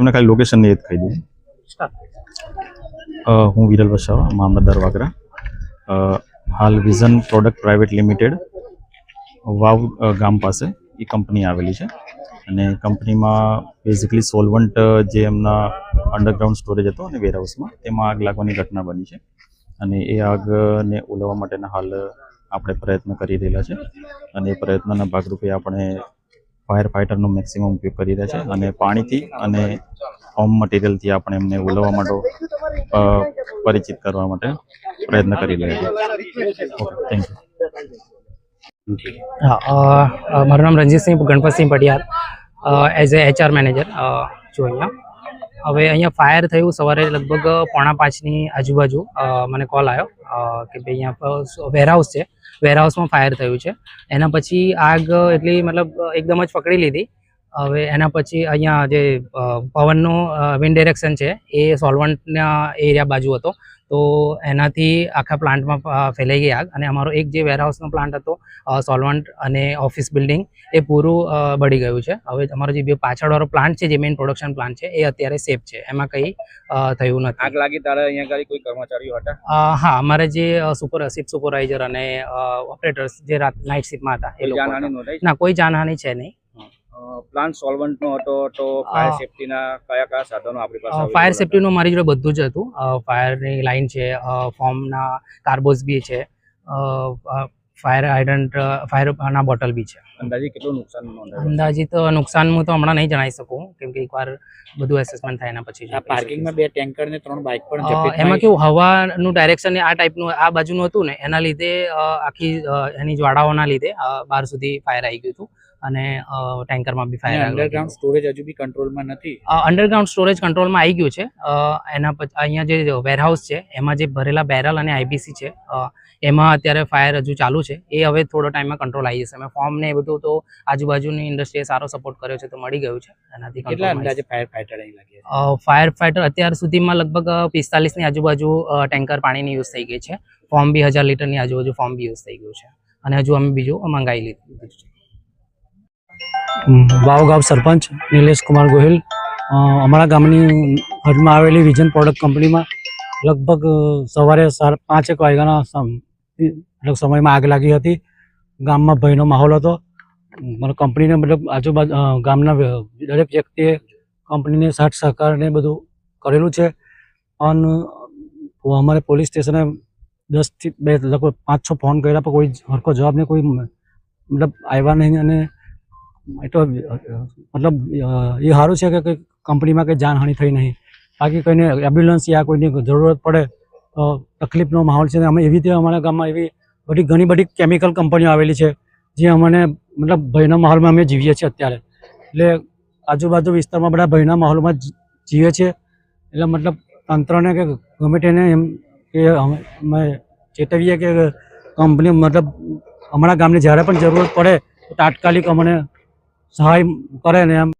તમને ખાલી લોકેશન યાદ કરી દઉં. હું વિરલ વસાવા, મામલતદાર વાગરા. હાલ વિઝન પ્રોડક્ટ પ્રાઇવેટ લિમિટેડ વાવ ગામ પાસે એ કંપની આવેલી છે અને કંપનીમાં બેઝિકલી સોલ્વન્ટ જે એમના અંડરગ્રાઉન્ડ સ્ટોરેજ હતો અને વેરહાઉસમાં તેમાં આગ લાગવાની ઘટના બની છે અને એ આગને ઓલવવા માટેના હાલ આપણે પ્રયત્ન કરી રહેલા છે અને એ પ્રયત્નના ભાગરૂપે આપણે ફાયર ફાઇટરનો મેક્સિમમ ઉપયોગ કરી રહ્યા છે અને પાણીથી અને હોમ મટીરિયલથી આપણે એમને ઓલવવા માટે પરિચિત કરવા માટે પ્રયત્ન કરી રહ્યા છીએ. Okay, thank you. હા, મારું નામ Ranjitsinh Ganpatsinh Patiyar, as a HR manager છું અહીંયા. હવે અહીંયા ફાયર થયું સવારે લગભગ 4:45ની આજુબાજુ મને કોલ આવ્યો કે ભાઈ અહીંયા વેરહાઉસ છે, વેરહાઉસમાં ફાયર થયું છે. એના પછી આગ એટલી મતલબ એકદમ જ પકડી લીધી. હવે એના પછી અહીંયા જે પવનનો વિન્ડ ડિરેક્શન છે એ સોલ્વન્ટના એરિયા બાજુ હતો, તો એનાથી આખા પ્લાન્ટમાં ફેલાઈ ગઈ આગ અને અમારો એક જે વેરહાઉસનો પ્લાન્ટ હતો સોલ્વન્ટ અને ઓફિસ બિલ્ડિંગ એ પૂરું બળી ગયું છે. હવે અમારો જે પાછળવાળો પ્લાન્ટ છે જે મેઇન પ્રોડક્શન પ્લાન્ટ છે એ અત્યારે સેફ છે, એમાં કંઈ થયું નથી. આગ લાગી ત્યારે અહીંયા કોઈ કર્મચારીઓ હતા? હા, અમારે જે શિફ્ટ સુપરવાઇઝર અને ઓપરેટર્સ જે નાઇટ શિફ્ટમાં હતા એ લોકો. ના, કોઈ જાનહાની છે નહીં. પ્લાન્ટ સોલ્વન્ટનો હતો તો ફાયર સેફ્ટીના કયા સાધનો આપણી પાસે? ફાયર સેફ્ટીનું મારી જોડે બધું જ હતું. ફાયરની લાઇન છે, ફોર્મના કાર્બોસ બી છે, ફાયર હાઇડ્રન્ટ, ફાયરના બોટલ બી છે. અંદાજે કેટલું નુકસાન નોંધાયું? અંદાજિત નુકસાન હું તો હમણાં નહીં જણાવી શકું કેમ કે એકવાર બધું એસેસમેન્ટ થાય એના પછી. પાર્કિંગમાં 2 ટેન્કર ને 3 બાઇક પણ એમાં કેવું હવાનું ડાયરેક્શન આ ટાઈપનું આ બાજુનું હતું ને એના લીધે આખી એની જ્વાળાઓના લીધે બહાર સુધી ફાયર આવી ગયું હતું અને ટેન્કરમાં બી ફાયર. અંડરગ્રાઉન્ડ સ્ટોરેજ હજુ બી કંટ્રોલમાં નથી? અંડરગ્રાઉન્ડ સ્ટોરેજ કંટ્રોલમાં આવી ગયું છે. એના પછી અહીંયા જે વેરહાઉસ છે એમાં જે ભરેલા બેરલ અને IBC છે એમાં અત્યારે ફાયર હજુ ચાલુ છે. એ હવે થોડો ટાઈમમાં કંટ્રોલ આવી જશે. અમે ફોર્મ ને એ બધું તો આજુબાજુની ઇન્ડસ્ટ્રીએ સારો સપોર્ટ કર્યો છે તો મળી ગયું છે. એનાથી કેટલા અંદાજે ફાયર ફાઇટર અહીં લાગે? ફાયર ફાઇટર અત્યાર સુધીમાં લગભગ 45ની આજુબાજુ ટેન્કર પાણીની યુઝ થઈ ગઈ છે. ફોર્મ બી 1000 લીટરની આજુબાજુ ફોર્મ બી યુઝ થઈ ગયું છે અને હજુ અમે બીજું મંગાવી લીધું છે. વાવગાંવ સરપંચ નિલેશ કુમાર ગોહિલ. અમારા ગામની હદમાં આવેલી વિઝન પ્રોડક્ટ કંપનીમાં લગભગ સવારે 5:00 વાગ્યાના સમયમાં આગ લાગી હતી. ગામમાં ભયનો માહોલ હતો. કંપનીને મતલબ આજુબાજુ ગામના દરેક વ્યક્તિએ કંપનીને સાથ સહકારને બધું કરેલું છે અને અમારે પોલીસ સ્ટેશને 10થી 2 લગભગ 5-6 ફોન કર્યા પણ કોઈ હરખો જવાબ નહીં, કોઈ મતલબ આવ્યા નહીં. અને એ તો મતલબ એ સારું છે કે કંપનીમાં કંઈ જાનહાનિ થઈ નહીં. બાકી કોઈને એમ્બ્યુલન્સ યા કોઈની જરૂરત પડે તો તકલીફનો માહોલ છે. અમે એવી રીતે અમારા ગામમાં એવી ઘણી બધી કેમિકલ કંપનીઓ આવેલી છે જે અમને મતલબ ભયના માહોલમાં અમે જીવીએ છીએ અત્યારે. એટલે આજુબાજુ વિસ્તારમાં બધા ભયના માહોલમાં જીવે છે. એટલે મતલબ તંત્રને કે ગમે તેને એમ કે અમે ચેતવીએ કે કંપની મતલબ અમારા ગામને જ્યારે પણ જરૂરત પડે તો તાત્કાલિક અમને સહાય કરે ને એમ